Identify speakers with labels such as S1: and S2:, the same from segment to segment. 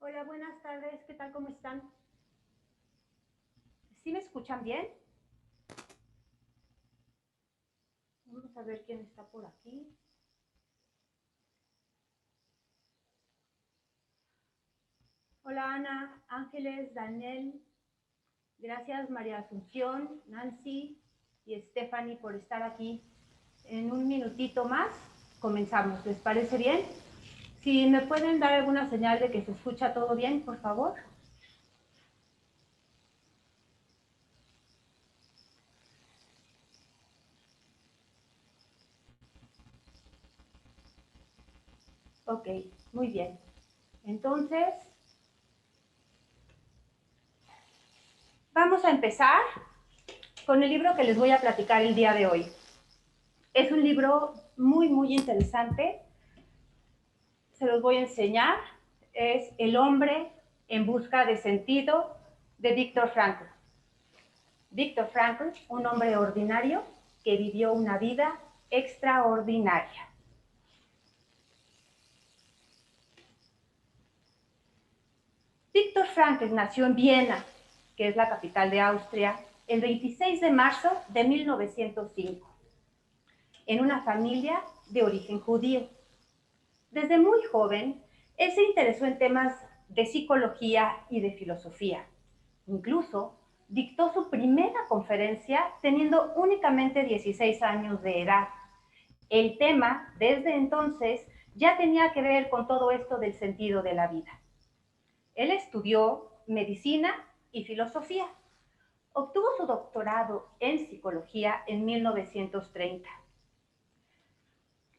S1: Hola, buenas tardes. ¿Qué tal? ¿Cómo están? ¿Sí me escuchan bien? Vamos a ver quién está por aquí. Hola, Ana, Ángeles, Daniel. Gracias, María Asunción, Nancy y Stephanie por estar aquí. En un minutito más comenzamos. ¿Les parece bien? Si me pueden dar alguna señal de que se escucha todo bien, por favor. Ok, muy bien. Entonces, vamos a empezar con el libro que les voy a platicar el día de hoy. Es un libro muy interesante. Se los voy a enseñar. Es El hombre en busca de sentido, de Viktor Frankl. Viktor Frankl, un hombre ordinario que vivió una vida extraordinaria. Viktor Frankl nació en Viena, que es la capital de Austria, el 26 de marzo de 1905, en una familia de origen judío. Desde muy joven, él se interesó en temas de psicología y de filosofía. Incluso dictó su primera conferencia teniendo únicamente 16 años de edad. El tema, desde entonces, ya tenía que ver con todo esto del sentido de la vida. Él estudió medicina y filosofía. Obtuvo su doctorado en psicología en 1930.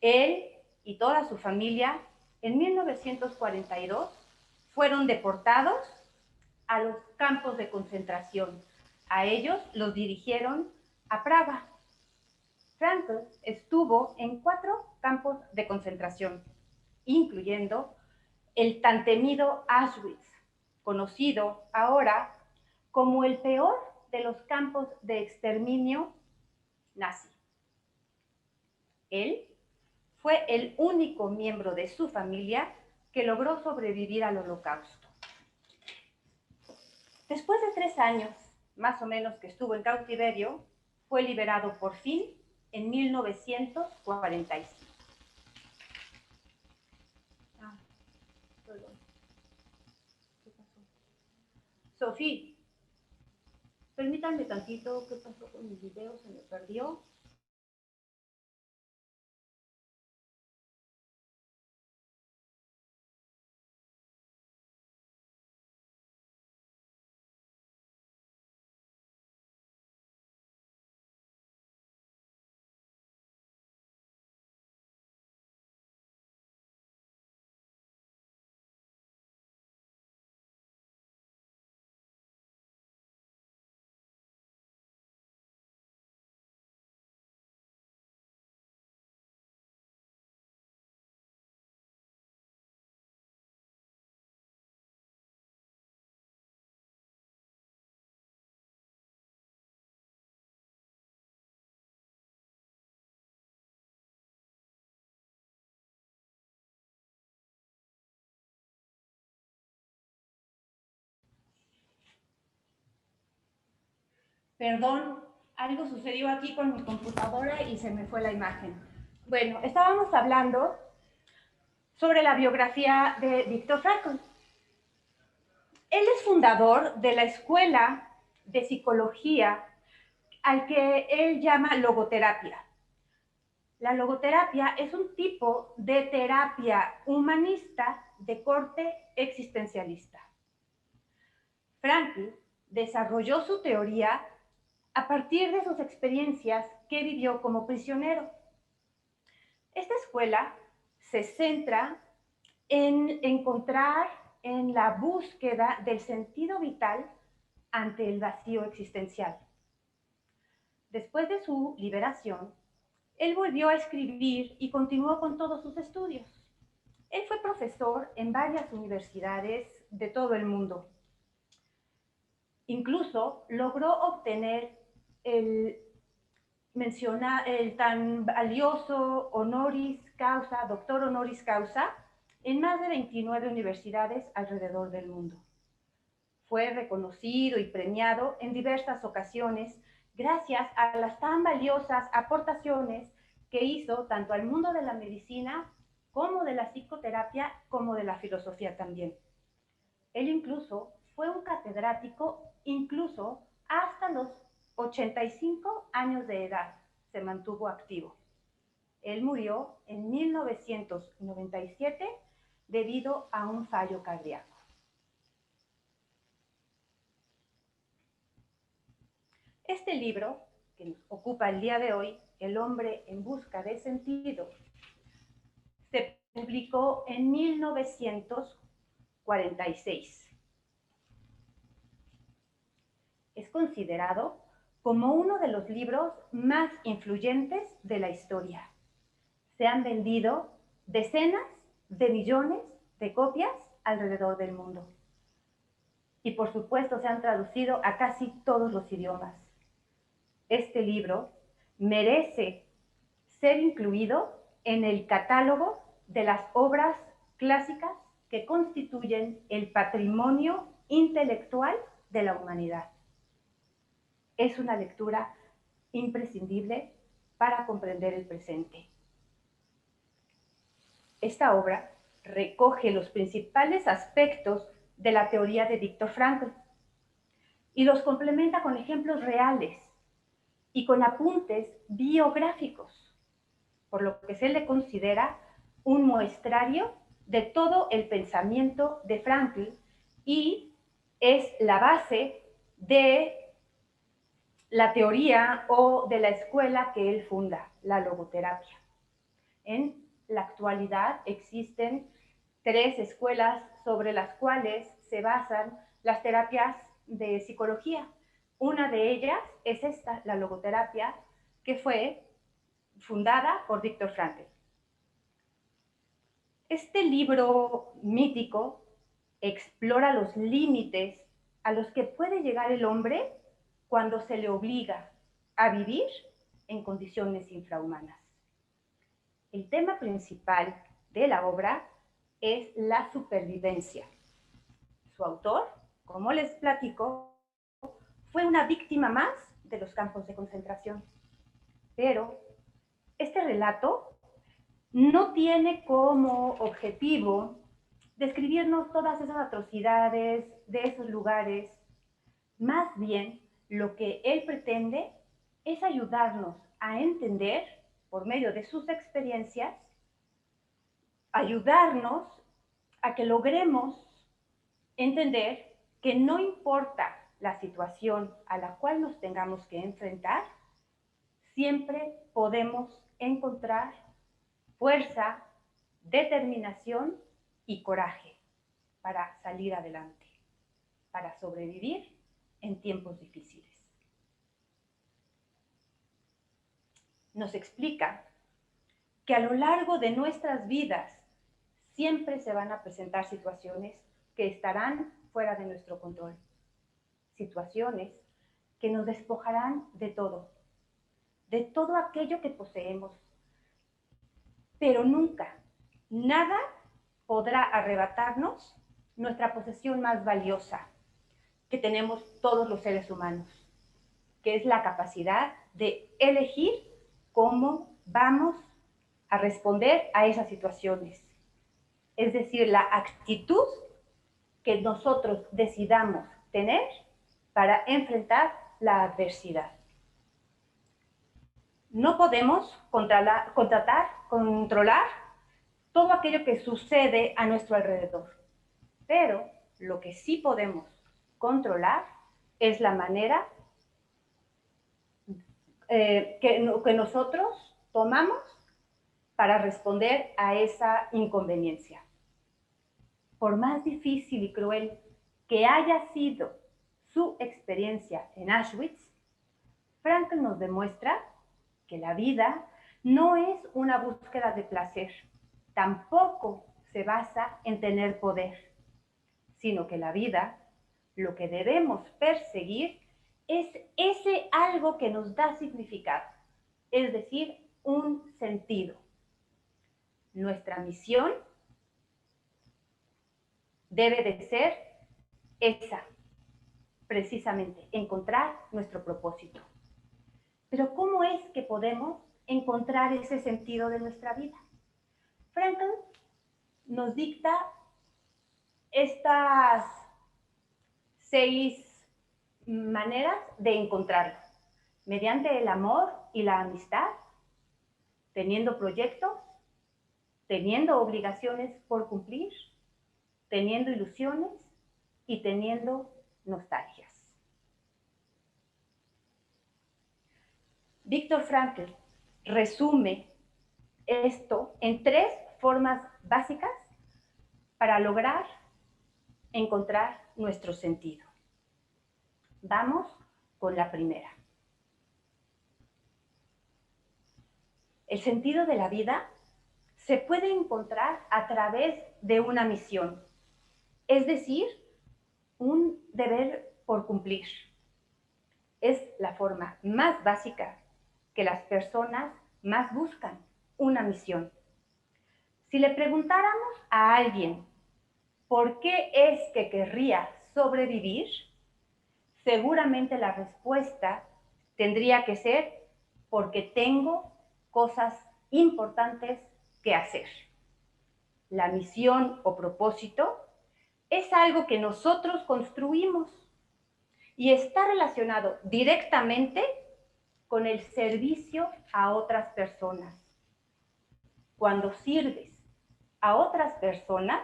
S1: Él y toda su familia en 1942 fueron deportados a los campos de concentración. A ellos los dirigieron a Praga. Frankl estuvo en 4 campos de concentración, incluyendo el tan temido Auschwitz, conocido ahora como el peor de los campos de exterminio nazi. Él fue el único miembro de su familia que logró sobrevivir al Holocausto. Después de 3 años, más o menos, que estuvo en cautiverio, fue liberado por fin en 1945. Ah, perdón. ¿Qué pasó? Sofía, permítanme tantito. ¿Qué pasó con mi video? Se me perdió. Perdón, algo sucedió aquí con mi computadora y se me fue la imagen. Bueno, estábamos hablando sobre la biografía de Viktor Frankl. Él es fundador de la escuela de psicología al que él llama logoterapia. La logoterapia es un tipo de terapia humanista de corte existencialista. Frankl desarrolló su teoría a partir de sus experiencias que vivió como prisionero. Esta escuela se centra en encontrar en la búsqueda del sentido vital ante el vacío existencial. Después de su liberación, él volvió a escribir y continuó con todos sus estudios. Él fue profesor en varias universidades de todo el mundo. Incluso logró obtener el tan valioso honoris causa, doctor honoris causa, en más de 29 universidades alrededor del mundo. Fue reconocido y premiado en diversas ocasiones gracias a las tan valiosas aportaciones que hizo tanto al mundo de la medicina como de la psicoterapia, como de la filosofía también. Él incluso fue un catedrático, incluso hasta los 85 años de edad se mantuvo activo. Él murió en 1997 debido a un fallo cardíaco. Este libro, que nos ocupa el día de hoy, El hombre en busca de sentido, se publicó en 1946. Es considerado como uno de los libros más influyentes de la historia. Se han vendido decenas de millones de copias alrededor del mundo. Y por supuesto se han traducido a casi todos los idiomas. Este libro merece ser incluido en el catálogo de las obras clásicas que constituyen el patrimonio intelectual de la humanidad. Es una lectura imprescindible para comprender el presente. Esta obra recoge los principales aspectos de la teoría de Viktor Frankl y los complementa con ejemplos reales y con apuntes biográficos, por lo que se le considera un muestrario de todo el pensamiento de Frankl y es la base de la teoría o de la escuela que él funda, la logoterapia. En la actualidad existen 3 escuelas sobre las cuales se basan las terapias de psicología. Una de ellas es esta, la logoterapia, que fue fundada por Viktor Frankl. Este libro mítico explora los límites a los que puede llegar el hombre cuando se le obliga a vivir en condiciones infrahumanas. El tema principal de la obra es la supervivencia. Su autor, como les platico, fue una víctima más de los campos de concentración. Pero este relato no tiene como objetivo describirnos todas esas atrocidades de esos lugares. Más bien, lo que él pretende es ayudarnos a entender, por medio de sus experiencias, ayudarnos a que logremos entender que no importa la situación a la cual nos tengamos que enfrentar, siempre podemos encontrar fuerza, determinación y coraje para salir adelante, para sobrevivir en tiempos difíciles. Nos explica que a lo largo de nuestras vidas siempre se van a presentar situaciones que estarán fuera de nuestro control. Situaciones que nos despojarán de todo aquello que poseemos. Pero nunca, nada podrá arrebatarnos nuestra posesión más valiosa que tenemos todos los seres humanos, que es la capacidad de elegir cómo vamos a responder a esas situaciones. Es decir, la actitud que nosotros decidamos tener para enfrentar la adversidad. No podemos controlar todo aquello que sucede a nuestro alrededor, pero lo que sí podemos controlar es la manera que nosotros tomamos para responder a esa inconveniencia. Por más difícil y cruel que haya sido su experiencia en Auschwitz, Frankl nos demuestra que la vida no es una búsqueda de placer, tampoco se basa en tener poder, sino que la vida, lo que debemos perseguir es ese algo que nos da significado, es decir, un sentido. Nuestra misión debe de ser esa, precisamente, encontrar nuestro propósito. Pero ¿cómo es que podemos encontrar ese sentido de nuestra vida? Frankl nos dicta estas 6 maneras de encontrarlo: mediante el amor y la amistad, teniendo proyectos, teniendo obligaciones por cumplir, teniendo ilusiones y teniendo nostalgias. Viktor Frankl resume esto en 3 formas básicas para lograr encontrar nuestro sentido. Vamos con la primera. El sentido de la vida se puede encontrar a través de una misión, es decir, un deber por cumplir. Es la forma más básica que las personas más buscan, una misión. Si le preguntáramos a alguien por qué es que querría sobrevivir, seguramente la respuesta tendría que ser porque tengo cosas importantes que hacer. La misión o propósito es algo que nosotros construimos y está relacionado directamente con el servicio a otras personas. Cuando sirves a otras personas,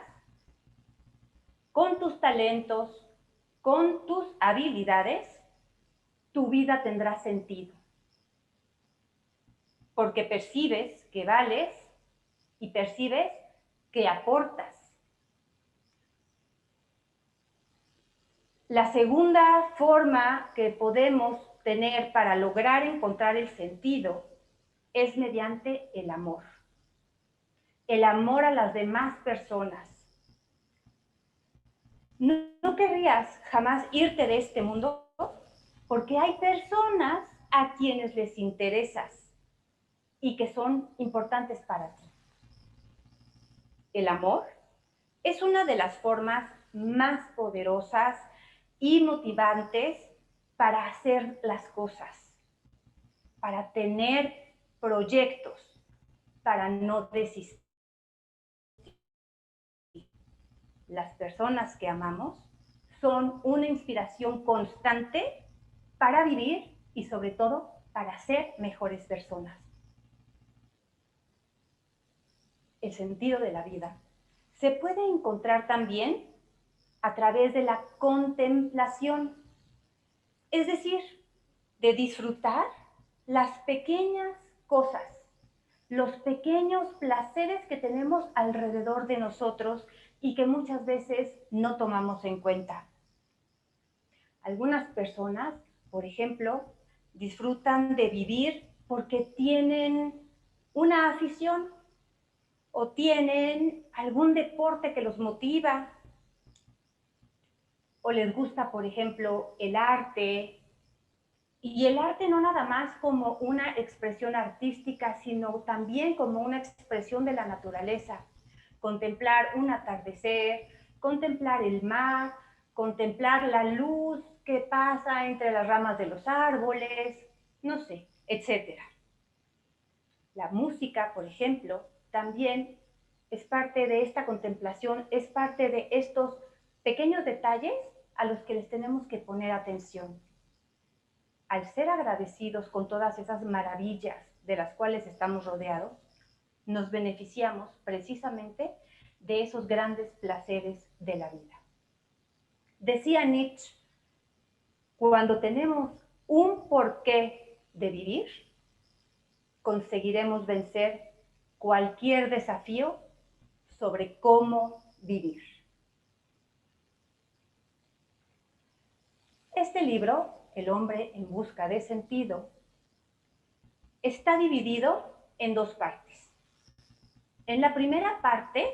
S1: con tus talentos, con tus habilidades, tu vida tendrá sentido. Porque percibes que vales y percibes que aportas. La segunda forma que podemos tener para lograr encontrar el sentido es mediante el amor. El amor a las demás personas. No querrías jamás irte de este mundo porque hay personas a quienes les interesas y que son importantes para ti. El amor es una de las formas más poderosas y motivantes para hacer las cosas, para tener proyectos, para no desistir. Las personas que amamos son una inspiración constante para vivir y sobre todo para ser mejores personas. El sentido de la vida se puede encontrar también a través de la contemplación, es decir, de disfrutar las pequeñas cosas, los pequeños placeres que tenemos alrededor de nosotros y que muchas veces no tomamos en cuenta. Algunas personas, por ejemplo, disfrutan de vivir porque tienen una afición o tienen algún deporte que los motiva, o les gusta, por ejemplo, el arte. Y el arte no nada más como una expresión artística, sino también como una expresión de la naturaleza. Contemplar un atardecer, contemplar el mar, contemplar la luz que pasa entre las ramas de los árboles, no sé, etc. La música, por ejemplo, también es parte de esta contemplación, es parte de estos pequeños detalles a los que les tenemos que poner atención. Al ser agradecidos con todas esas maravillas de las cuales estamos rodeados, nos beneficiamos precisamente de esos grandes placeres de la vida. Decía Nietzsche, cuando tenemos un porqué de vivir, conseguiremos vencer cualquier desafío sobre cómo vivir. Este libro, El hombre en busca de sentido, está dividido en 2 partes. En la primera parte,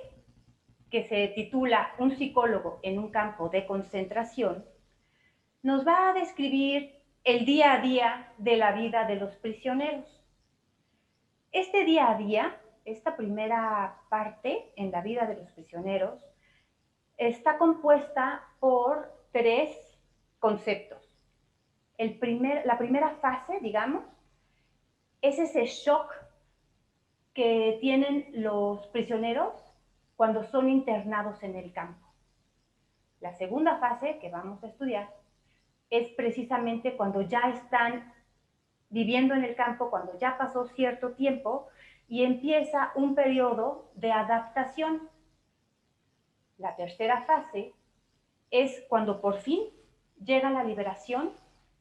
S1: que se titula Un psicólogo en un campo de concentración, nos va a describir el día a día de la vida de los prisioneros. Este día a día, esta primera parte en la vida de los prisioneros, está compuesta por tres conceptos. La primera fase, digamos, es ese shock que tienen los prisioneros cuando son internados en el campo. La segunda fase que vamos a estudiar es precisamente cuando ya están viviendo en el campo, cuando ya pasó cierto tiempo y empieza un periodo de adaptación. La tercera fase es cuando por fin llega la liberación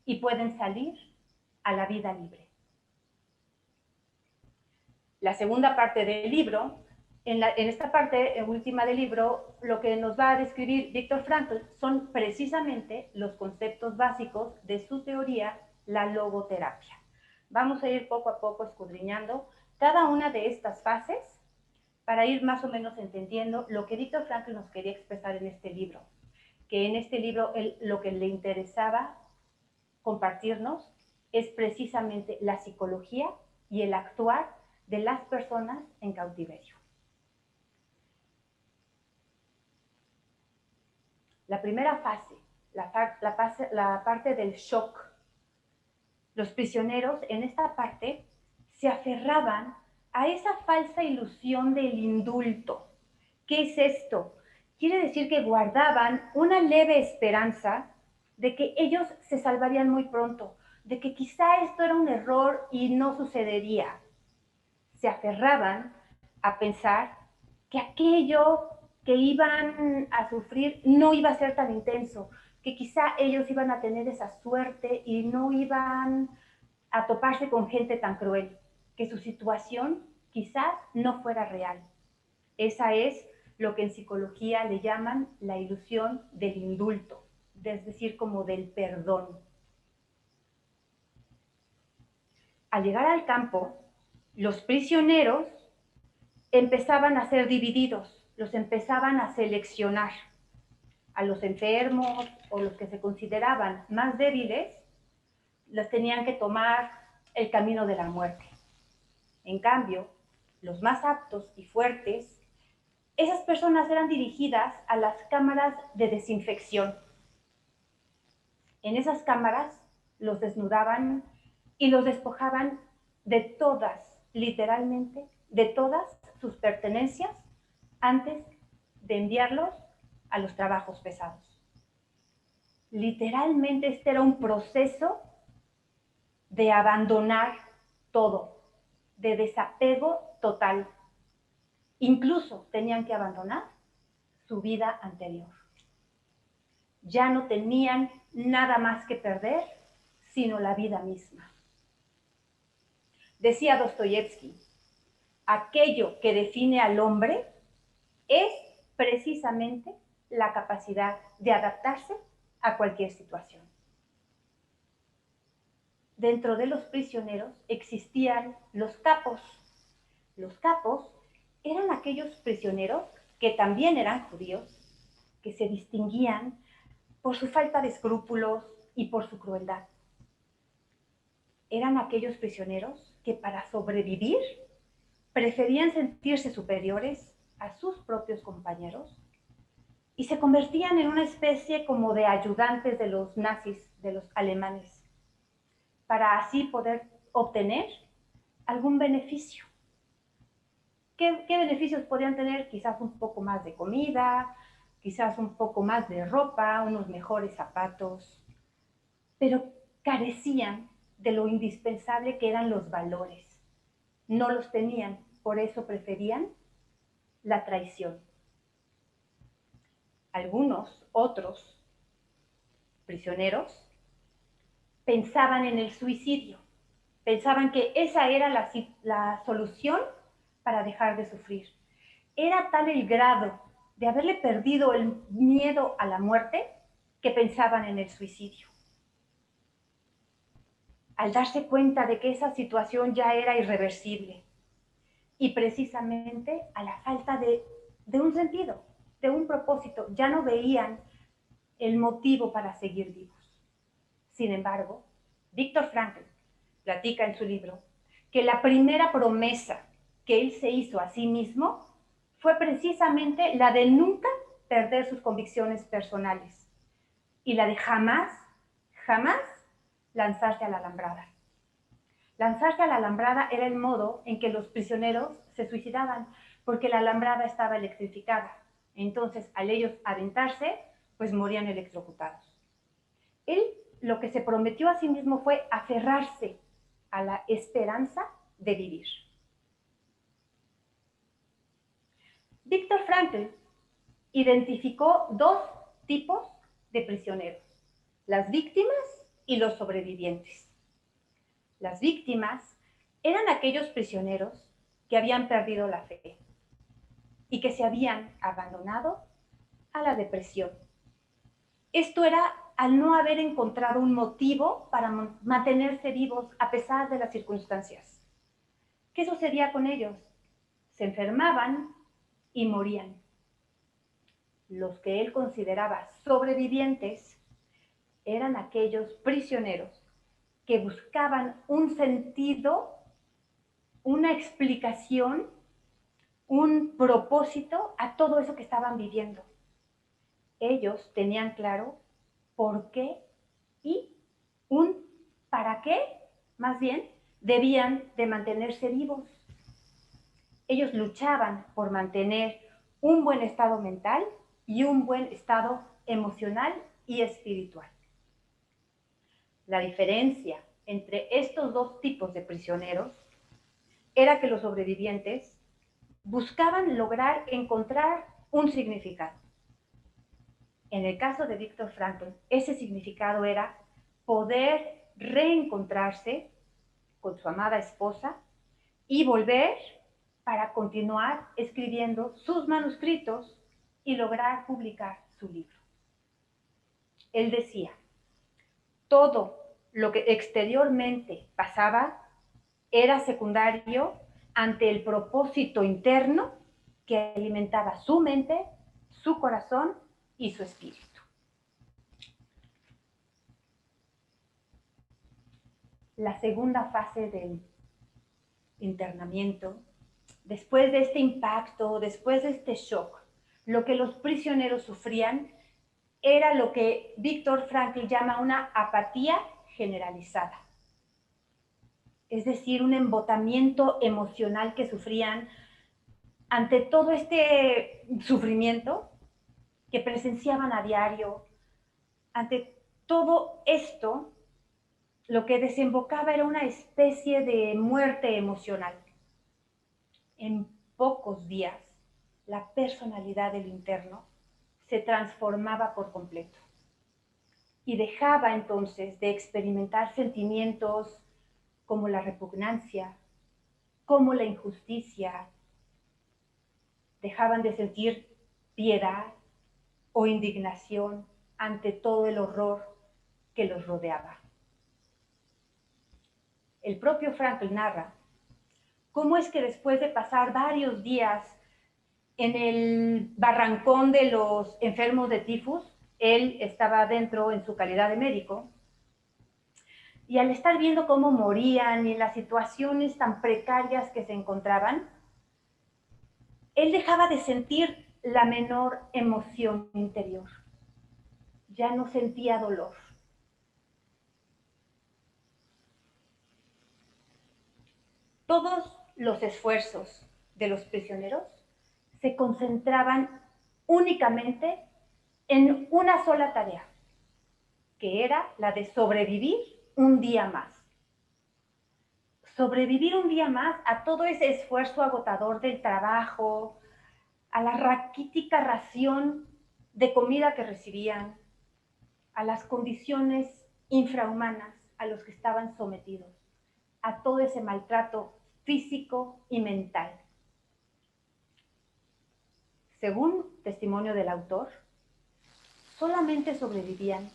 S1: y pueden salir a la vida libre. La segunda parte del libro, en esta parte última del libro, lo que nos va a describir Viktor Frankl son precisamente los conceptos básicos de su teoría, la logoterapia. Vamos a ir poco a poco escudriñando cada una de estas fases para ir más o menos entendiendo lo que Viktor Frankl nos quería expresar en este libro, que en este libro lo que le interesaba compartirnos es precisamente la psicología y el actuar de las personas en cautiverio. La primera fase, la parte del shock. Los prisioneros en esta parte se aferraban a esa falsa ilusión del indulto. ¿Qué es esto? Quiere decir que guardaban una leve esperanza de que ellos se salvarían muy pronto, de que quizá esto era un error y no sucedería. Se aferraban a pensar que aquello que iban a sufrir no iba a ser tan intenso, que quizá ellos iban a tener esa suerte y no iban a toparse con gente tan cruel, que su situación quizás no fuera real. Esa es lo que en psicología le llaman la ilusión del indulto, es decir, como del perdón. Al llegar al campo, los prisioneros empezaban a ser divididos, los empezaban a seleccionar. A los enfermos o los que se consideraban más débiles, los tenían que tomar el camino de la muerte. En cambio, los más aptos y fuertes, esas personas eran dirigidas a las cámaras de desinfección. En esas cámaras los desnudaban y los despojaban de todas, literalmente, de todas sus pertenencias antes de enviarlos a los trabajos pesados. Literalmente este era un proceso de abandonar todo, de desapego total. Incluso tenían que abandonar su vida anterior. Ya no tenían nada más que perder, sino la vida misma. Decía Dostoyevsky, aquello que define al hombre es precisamente la capacidad de adaptarse a cualquier situación. Dentro de los prisioneros existían los capos. Los capos eran aquellos prisioneros que también eran judíos, que se distinguían por su falta de escrúpulos y por su crueldad. Eran aquellos prisioneros que para sobrevivir preferían sentirse superiores a sus propios compañeros y se convertían en una especie como de ayudantes de los nazis, de los alemanes, para así poder obtener algún beneficio. ¿Qué beneficios podían tener? Quizás un poco más de comida, quizás un poco más de ropa, unos mejores zapatos, pero carecían de lo indispensable que eran los valores. No los tenían, por eso preferían la traición. Algunos otros prisioneros pensaban en el suicidio, pensaban que esa era la solución para dejar de sufrir. Era tal el grado de haberle perdido el miedo a la muerte que pensaban en el suicidio. Al darse cuenta de que esa situación ya era irreversible y precisamente a la falta de un sentido, de un propósito, ya no veían el motivo para seguir vivos. Sin embargo, Viktor Frankl platica en su libro que la primera promesa que él se hizo a sí mismo fue precisamente la de nunca perder sus convicciones personales y la de jamás, jamás lanzarse a la alambrada. Lanzarse a la alambrada era el modo en que los prisioneros se suicidaban, porque la alambrada estaba electrificada. Entonces, al ellos aventarse, pues morían electrocutados. Él lo que se prometió a sí mismo fue aferrarse a la esperanza de vivir. Viktor Frankl identificó dos tipos de prisioneros: las víctimas y los sobrevivientes. Las víctimas eran aquellos prisioneros que habían perdido la fe y que se habían abandonado a la depresión. Esto era al no haber encontrado un motivo para mantenerse vivos a pesar de las circunstancias. ¿Qué sucedía con ellos? Se enfermaban y morían. Los que él consideraba sobrevivientes eran aquellos prisioneros que buscaban un sentido, una explicación, un propósito a todo eso que estaban viviendo. Ellos tenían claro por qué y un para qué, más bien, debían de mantenerse vivos. Ellos luchaban por mantener un buen estado mental y un buen estado emocional y espiritual. La diferencia entre estos dos tipos de prisioneros era que los sobrevivientes buscaban lograr encontrar un significado. En el caso de Viktor Frankl, ese significado era poder reencontrarse con su amada esposa y volver para continuar escribiendo sus manuscritos y lograr publicar su libro. Él decía: todo lo que exteriormente pasaba era secundario ante el propósito interno que alimentaba su mente, su corazón y su espíritu. La segunda fase del internamiento, después de este impacto, después de este shock, lo que los prisioneros sufrían era lo que Viktor Frankl llama una apatía generalizada. Es decir, un embotamiento emocional que sufrían ante todo este sufrimiento que presenciaban a diario. Ante todo esto, lo que desembocaba era una especie de muerte emocional. En pocos días, la personalidad del interno se transformaba por completo y dejaba entonces de experimentar sentimientos como la repugnancia, como la injusticia. Dejaban de sentir piedad o indignación ante todo el horror que los rodeaba. El propio Frankl narra cómo es que después de pasar varios días en el barrancón de los enfermos de tifus, él estaba dentro en su calidad de médico, y al estar viendo cómo morían y las situaciones tan precarias que se encontraban, él dejaba de sentir la menor emoción interior. Ya no sentía dolor. Todos los esfuerzos de los prisioneros se concentraban únicamente en una sola tarea, que era la de sobrevivir un día más. Sobrevivir un día más a todo ese esfuerzo agotador del trabajo, a la raquítica ración de comida que recibían, a las condiciones infrahumanas a los que estaban sometidos, a todo ese maltrato físico y mental. Según testimonio del autor, solamente sobrevivían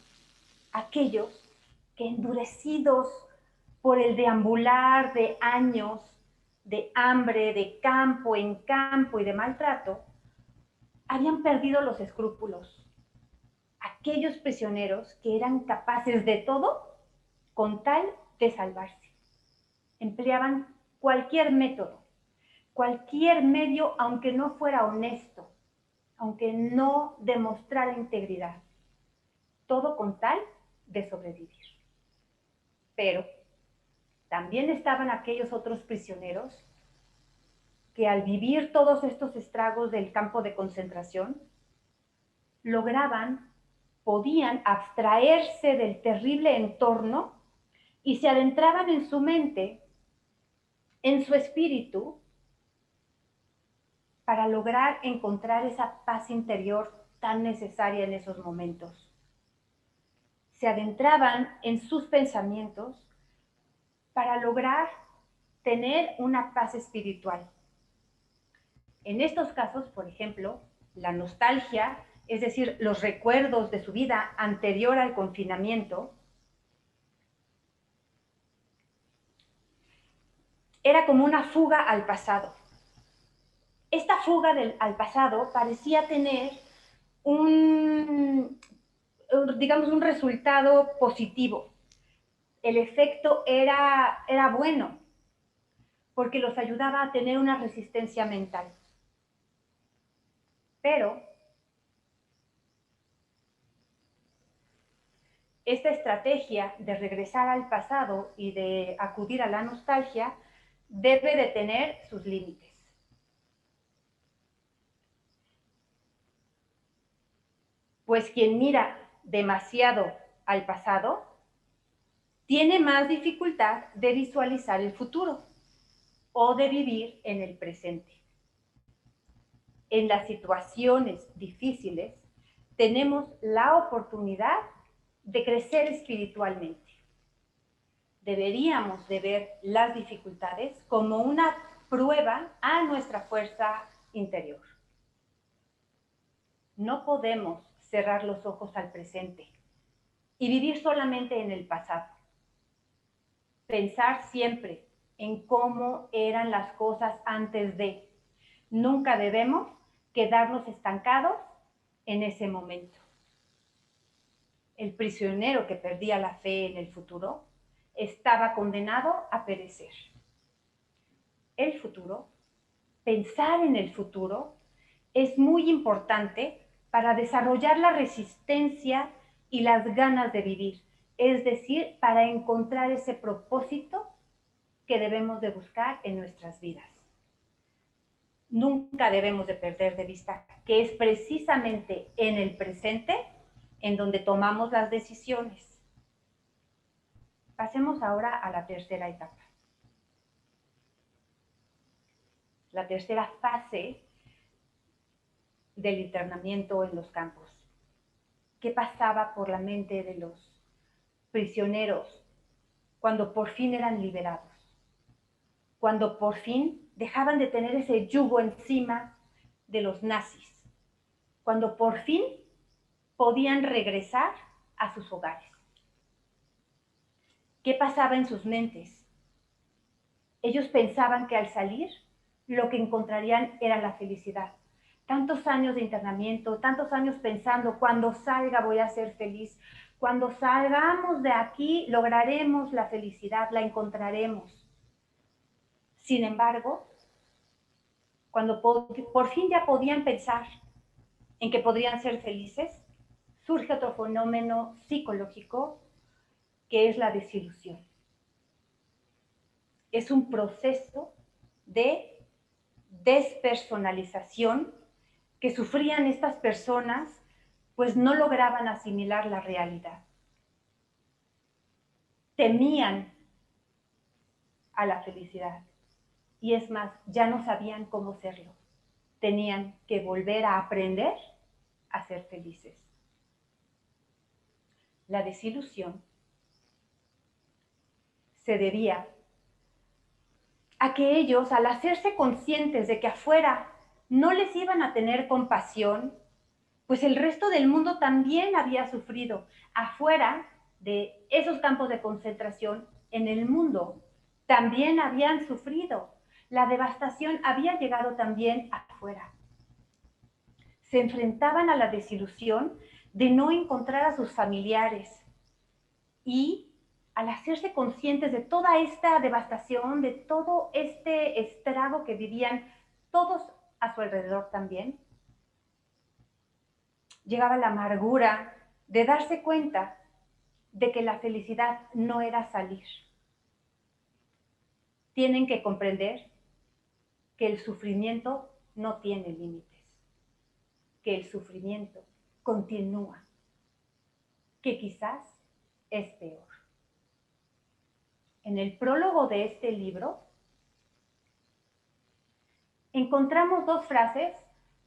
S1: aquellos que, endurecidos por el deambular de años de hambre, de campo en campo y de maltrato, habían perdido los escrúpulos. Aquellos prisioneros que eran capaces de todo con tal de salvarse. Empleaban cualquier método, cualquier medio, aunque no fuera honesto, aunque no demostrara integridad, todo con tal de sobrevivir. Pero también estaban aquellos otros prisioneros que al vivir todos estos estragos del campo de concentración, podían abstraerse del terrible entorno y se adentraban en su mente, en su espíritu, para lograr encontrar esa paz interior tan necesaria en esos momentos. Se adentraban en sus pensamientos para lograr tener una paz espiritual. En estos casos, por ejemplo, la nostalgia, es decir, los recuerdos de su vida anterior al confinamiento, era como una fuga al pasado. Esta fuga al pasado parecía tener digamos, un resultado positivo. El efecto era bueno, porque los ayudaba a tener una resistencia mental. Pero esta estrategia de regresar al pasado y de acudir a la nostalgia debe de tener sus límites. Pues quien mira demasiado al pasado tiene más dificultad de visualizar el futuro o de vivir en el presente. En las situaciones difíciles tenemos la oportunidad de crecer espiritualmente. Deberíamos de ver las dificultades como una prueba a nuestra fuerza interior. No podemos cerrar los ojos al presente y vivir solamente en el pasado. Pensar siempre en cómo eran las cosas antes de. Nunca debemos quedarnos estancados en ese momento. El prisionero que perdía la fe en el futuro estaba condenado a perecer. El futuro, pensar en el futuro, es muy importante para desarrollar la resistencia y las ganas de vivir, es decir, para encontrar ese propósito que debemos de buscar en nuestras vidas. Nunca debemos de perder de vista que es precisamente en el presente en donde tomamos las decisiones. Pasemos ahora a la tercera etapa. La tercera fase del internamiento en los campos. ¿Qué pasaba por la mente de los prisioneros cuando por fin eran liberados? Cuando por fin dejaban de tener ese yugo encima de los nazis. Cuando por fin podían regresar a sus hogares. ¿Qué pasaba en sus mentes? Ellos pensaban que al salir lo que encontrarían era la felicidad. Tantos años de internamiento, tantos años pensando, cuando salga voy a ser feliz, cuando salgamos de aquí lograremos la felicidad, la encontraremos. Sin embargo, cuando por fin ya podían pensar en que podrían ser felices, surge otro fenómeno psicológico que es la desilusión. Es un proceso de despersonalización que sufrían estas personas, pues no lograban asimilar la realidad. Temían a la felicidad y es más, ya no sabían cómo serlo. Tenían que volver a aprender a ser felices. La desilusión se debía a que ellos, al hacerse conscientes de que afuera no les iban a tener compasión, pues el resto del mundo también había sufrido. Afuera de esos campos de concentración, en el mundo, también habían sufrido. La devastación había llegado también afuera. Se enfrentaban a la desilusión de no encontrar a sus familiares y al hacerse conscientes de toda esta devastación, de todo este estrago que vivían todos a su alrededor también, Llegaba la amargura de darse cuenta de que la felicidad no era salir. Tienen que comprender que el sufrimiento no tiene límites, que el sufrimiento continúa, que quizás es peor. En el prólogo de este libro encontramos dos frases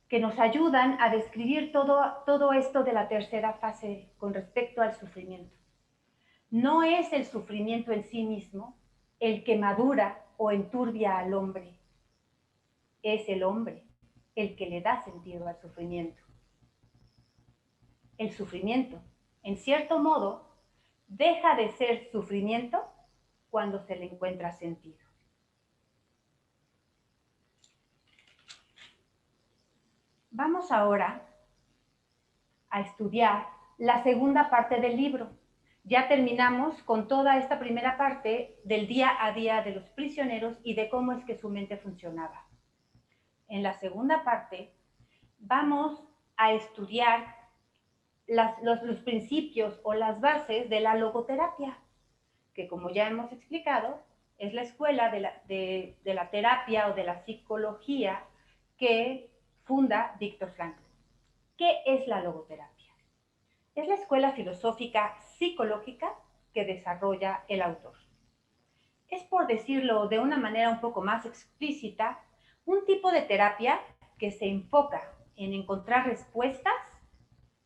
S1: que nos ayudan a describir todo esto de la tercera fase con respecto al sufrimiento. No es el sufrimiento en sí mismo el que madura o enturbia al hombre, es el hombre el que le da sentido al sufrimiento. El sufrimiento, en cierto modo, deja de ser sufrimiento cuando se le encuentra sentido. Vamos ahora a estudiar la segunda parte del libro. Ya terminamos con toda esta primera parte del día a día de los prisioneros y de cómo es que su mente funcionaba. En la segunda parte vamos a estudiar los principios o las bases de la logoterapia, que como ya hemos explicado, es la escuela de la terapia o de la psicología que funda Viktor Frankl. ¿Qué es la logoterapia? Es la escuela filosófica psicológica que desarrolla el autor. Es, por decirlo de una manera un poco más explícita, un tipo de terapia que se enfoca en encontrar respuestas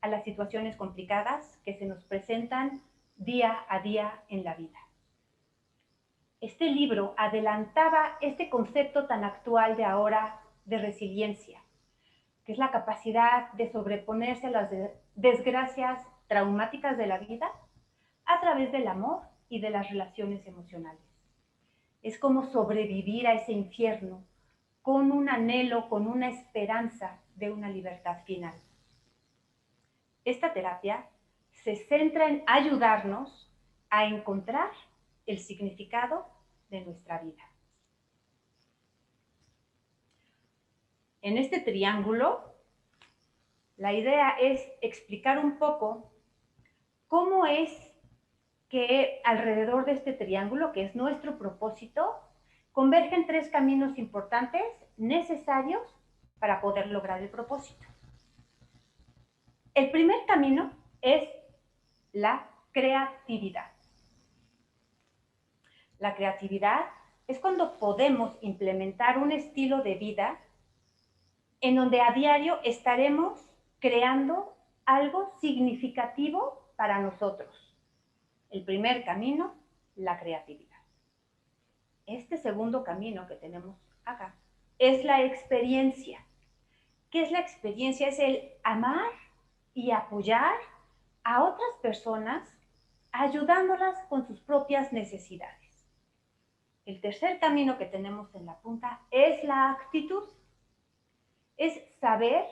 S1: a las situaciones complicadas que se nos presentan día a día en la vida. Este libro adelantaba este concepto tan actual de ahora de resiliencia, que es la capacidad de sobreponerse a las desgracias traumáticas de la vida a través del amor y de las relaciones emocionales. Es como sobrevivir a ese infierno con un anhelo, con una esperanza de una libertad final. Esta terapia se centra en ayudarnos a encontrar el significado de nuestra vida. En este triángulo, la idea es explicar un poco cómo es que alrededor de este triángulo, que es nuestro propósito, convergen tres caminos importantes necesarios para poder lograr el propósito. El primer camino es la creatividad. La creatividad es cuando podemos implementar un estilo de vida en donde a diario estaremos creando algo significativo para nosotros. El primer camino, la creatividad. Este segundo camino que tenemos acá es la experiencia. ¿Qué es la experiencia? Es el amar y apoyar a otras personas ayudándolas con sus propias necesidades. El tercer camino que tenemos en la punta es la actitud. Es saber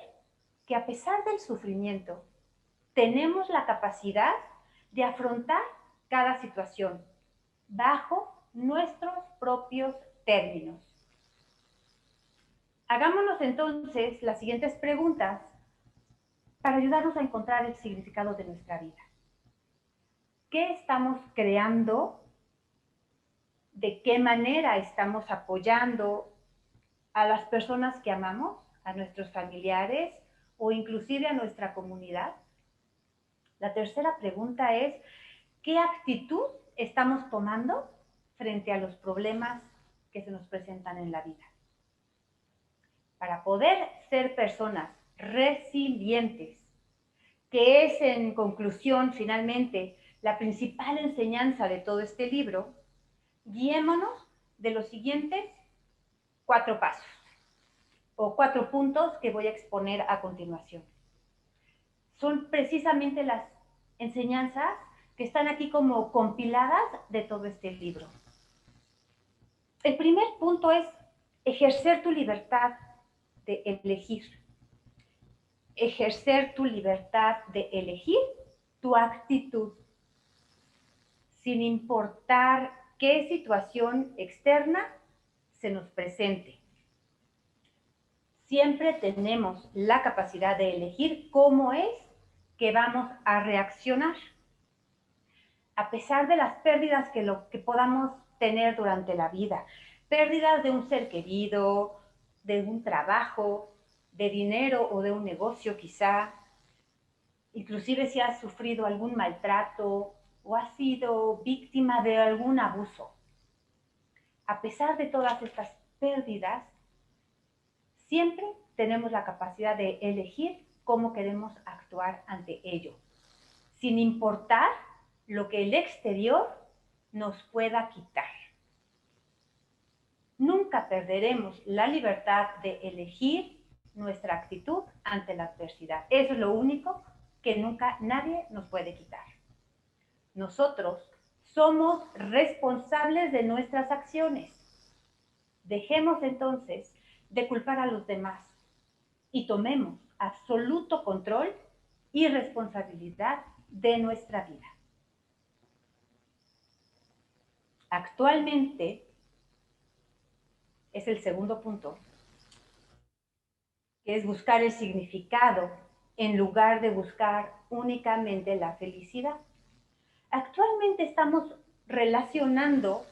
S1: que a pesar del sufrimiento, tenemos la capacidad de afrontar cada situación bajo nuestros propios términos. Hagámonos entonces las siguientes preguntas para ayudarnos a encontrar el significado de nuestra vida. ¿Qué estamos creando? ¿De qué manera estamos apoyando a las personas que amamos, a nuestros familiares o inclusive a nuestra comunidad? La tercera pregunta es, ¿qué actitud estamos tomando frente a los problemas que se nos presentan en la vida? Para poder ser personas resilientes, que es en conclusión finalmente la principal enseñanza de todo este libro, guiémonos de los siguientes 4 pasos o 4 puntos que voy a exponer a continuación. Son precisamente las enseñanzas que están aquí como compiladas de todo este libro. El primer punto es ejercer tu libertad de elegir. Ejercer tu libertad de elegir tu actitud, sin importar qué situación externa se nos presente. Siempre tenemos la capacidad de elegir cómo es que vamos a reaccionar. A pesar de las pérdidas que podamos tener durante la vida, pérdidas de un ser querido, de un trabajo, de dinero o de un negocio quizá, inclusive si has sufrido algún maltrato o has sido víctima de algún abuso. A pesar de todas estas pérdidas, siempre tenemos la capacidad de elegir cómo queremos actuar ante ello, sin importar lo que el exterior nos pueda quitar. Nunca perderemos la libertad de elegir nuestra actitud ante la adversidad. Eso es lo único que nunca nadie nos puede quitar. Nosotros somos responsables de nuestras acciones. Dejemos entonces de culpar a los demás y tomemos absoluto control y responsabilidad de nuestra vida. Actualmente, es el segundo punto, que es buscar el significado en lugar de buscar únicamente la felicidad. Actualmente estamos relacionando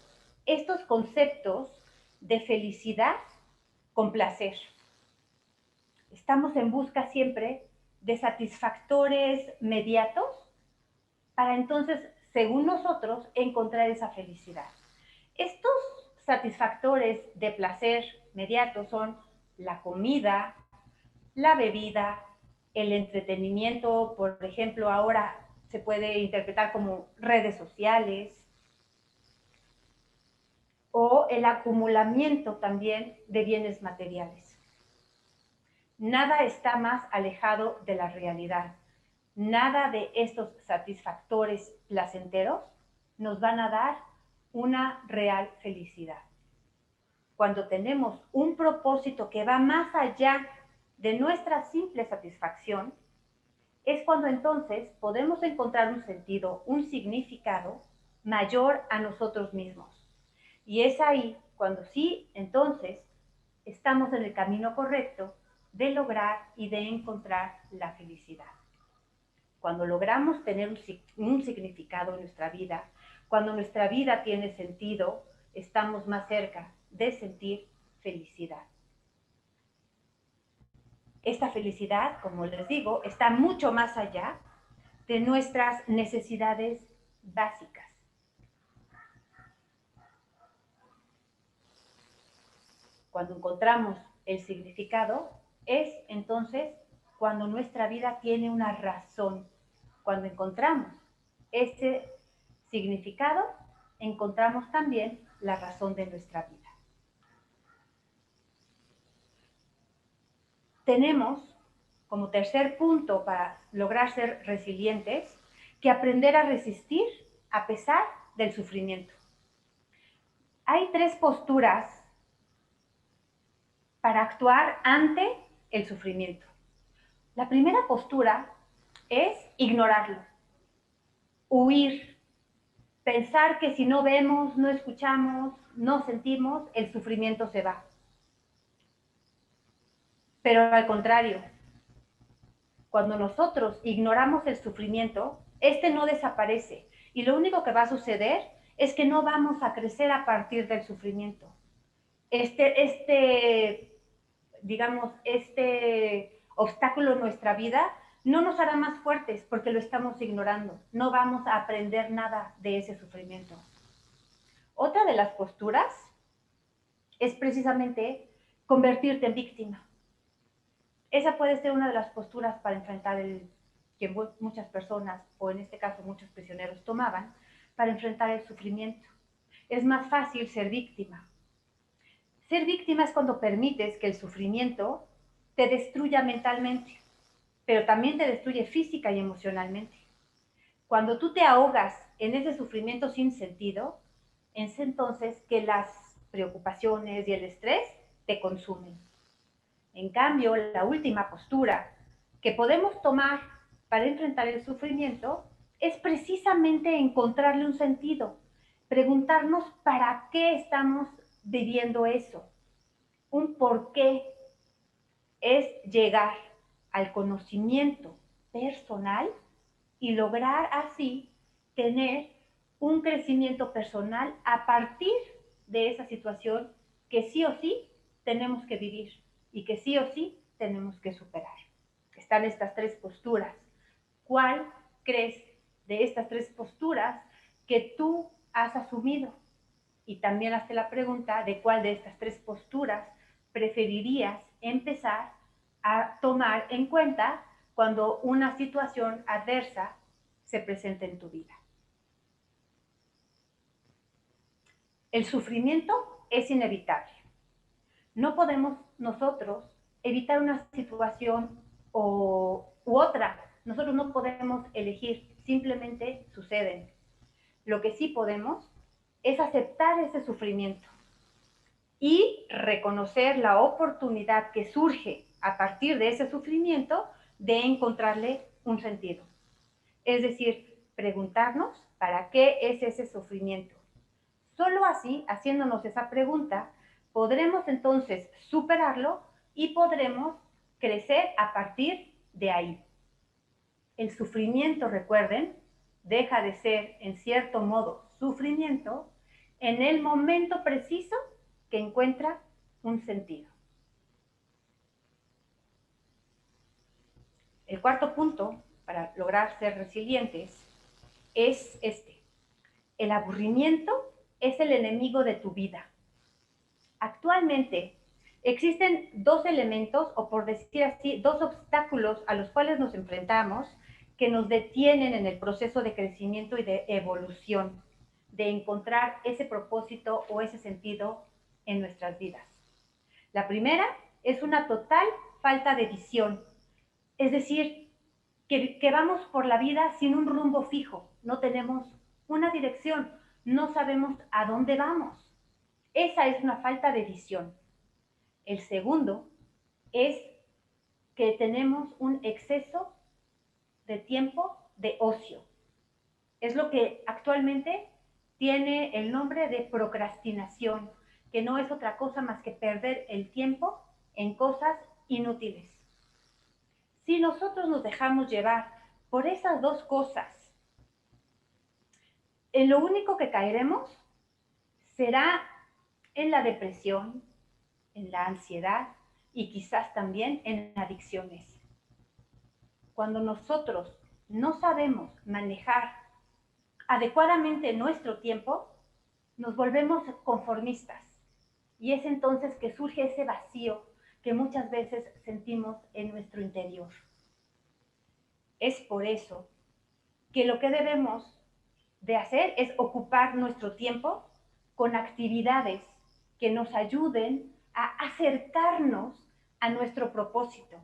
S1: estos conceptos de felicidad con placer. Estamos en busca siempre de satisfactores mediatos para entonces, según nosotros, encontrar esa felicidad. Estos satisfactores de placer mediatos son la comida, la bebida, el entretenimiento, por ejemplo, ahora se puede interpretar como redes sociales, o el acumulamiento también de bienes materiales. Nada está más alejado de la realidad. Nada de estos satisfactores placenteros nos van a dar una real felicidad. Cuando tenemos un propósito que va más allá de nuestra simple satisfacción, es cuando entonces podemos encontrar un sentido, un significado mayor a nosotros mismos. Y es ahí cuando sí, entonces, estamos en el camino correcto de lograr y de encontrar la felicidad. Cuando logramos tener un significado en nuestra vida, cuando nuestra vida tiene sentido, estamos más cerca de sentir felicidad. Esta felicidad, como les digo, está mucho más allá de nuestras necesidades básicas. Cuando encontramos el significado, es entonces cuando nuestra vida tiene una razón. Cuando encontramos ese significado, encontramos también la razón de nuestra vida. Tenemos como tercer punto para lograr ser resilientes que aprender a resistir a pesar del sufrimiento. Hay tres posturas para actuar ante el sufrimiento. La primera postura es ignorarlo, huir, pensar que si no vemos, no escuchamos, no sentimos, el sufrimiento se va. Pero al contrario, cuando nosotros ignoramos el sufrimiento, este no desaparece y lo único que va a suceder es que no vamos a crecer a partir del sufrimiento. Este obstáculo en nuestra vida no nos hará más fuertes porque lo estamos ignorando. No vamos a aprender nada de ese sufrimiento. Otra de las posturas es precisamente convertirte en víctima. Esa puede ser una de las posturas para enfrentar que muchas personas, o en este caso muchos prisioneros, tomaban para enfrentar el sufrimiento. Es más fácil ser víctima. Ser víctima es cuando permites que el sufrimiento te destruya mentalmente, pero también te destruye física y emocionalmente. Cuando tú te ahogas en ese sufrimiento sin sentido, es entonces que las preocupaciones y el estrés te consumen. En cambio, la última postura que podemos tomar para enfrentar el sufrimiento es precisamente encontrarle un sentido, preguntarnos para qué estamos viviendo eso, un por qué es llegar al conocimiento personal y lograr así tener un crecimiento personal a partir de esa situación que sí o sí tenemos que vivir y que sí o sí tenemos que superar. Están estas tres posturas. ¿Cuál crees de estas tres posturas que tú has asumido? Y también hazte la pregunta de cuál de estas tres posturas preferirías empezar a tomar en cuenta cuando una situación adversa se presenta en tu vida. El sufrimiento es inevitable. No podemos nosotros evitar una situación u otra. Nosotros no podemos elegir, simplemente suceden. Lo que sí podemos es aceptar ese sufrimiento y reconocer la oportunidad que surge a partir de ese sufrimiento de encontrarle un sentido. Es decir, preguntarnos para qué es ese sufrimiento. Solo así, haciéndonos esa pregunta, podremos entonces superarlo y podremos crecer a partir de ahí. El sufrimiento, recuerden, deja de ser, en cierto modo, sufrimiento en el momento preciso que encuentra un sentido. El cuarto punto para lograr ser resilientes es este. El aburrimiento es el enemigo de tu vida. Actualmente existen dos elementos, o por decir así, dos obstáculos a los cuales nos enfrentamos que nos detienen en el proceso de crecimiento y de evolución, de encontrar ese propósito o ese sentido en nuestras vidas. La primera es una total falta de visión, es decir, que vamos por la vida sin un rumbo fijo, no tenemos una dirección, no sabemos a dónde vamos. Esa es una falta de visión. El segundo es que tenemos un exceso de tiempo de ocio. Es lo que actualmente tiene el nombre de procrastinación, que no es otra cosa más que perder el tiempo en cosas inútiles. Si nosotros nos dejamos llevar por esas dos cosas, en lo único que caeremos será en la depresión, en la ansiedad y quizás también en adicciones. Cuando nosotros no sabemos manejar adecuadamente nuestro tiempo, nos volvemos conformistas y es entonces que surge ese vacío que muchas veces sentimos en nuestro interior. Es por eso que lo que debemos de hacer es ocupar nuestro tiempo con actividades que nos ayuden a acercarnos a nuestro propósito,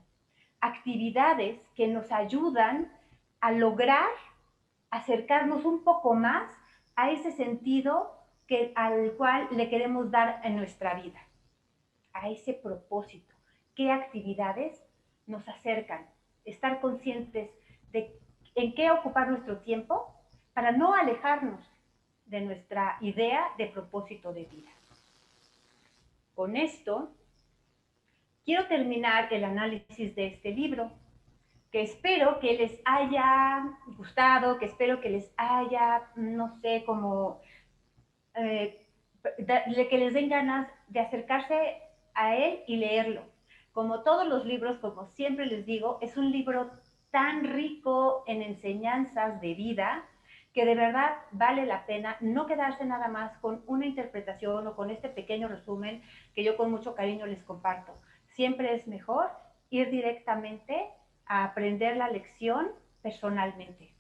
S1: actividades que nos ayudan a lograr acercarnos un poco más a ese sentido al cual le queremos dar en nuestra vida, a ese propósito. ¿Qué actividades nos acercan? Estar conscientes de en qué ocupar nuestro tiempo para no alejarnos de nuestra idea de propósito de vida. Con esto, quiero terminar el análisis de este libro, que espero que les haya gustado, que espero que les haya, no sé, como que les den ganas de acercarse a él y leerlo. Como todos los libros, como siempre les digo, es un libro tan rico en enseñanzas de vida que de verdad vale la pena no quedarse nada más con una interpretación o con este pequeño resumen que yo con mucho cariño les comparto. Siempre es mejor ir directamente a aprender la lección personalmente.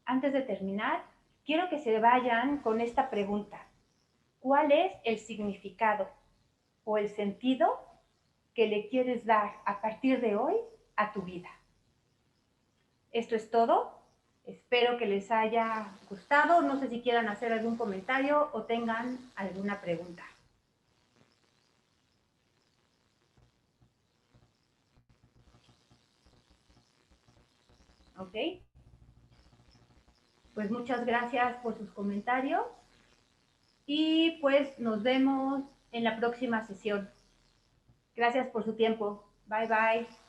S1: Antes de terminar, quiero que se vayan con esta pregunta. ¿Cuál es el significado o el sentido que le quieres dar a partir de hoy a tu vida? Esto es todo. Espero que les haya gustado. No sé si quieran hacer algún comentario o tengan alguna pregunta. ¿Ok? Pues muchas gracias por sus comentarios y pues nos vemos en la próxima sesión. Gracias por su tiempo. Bye bye.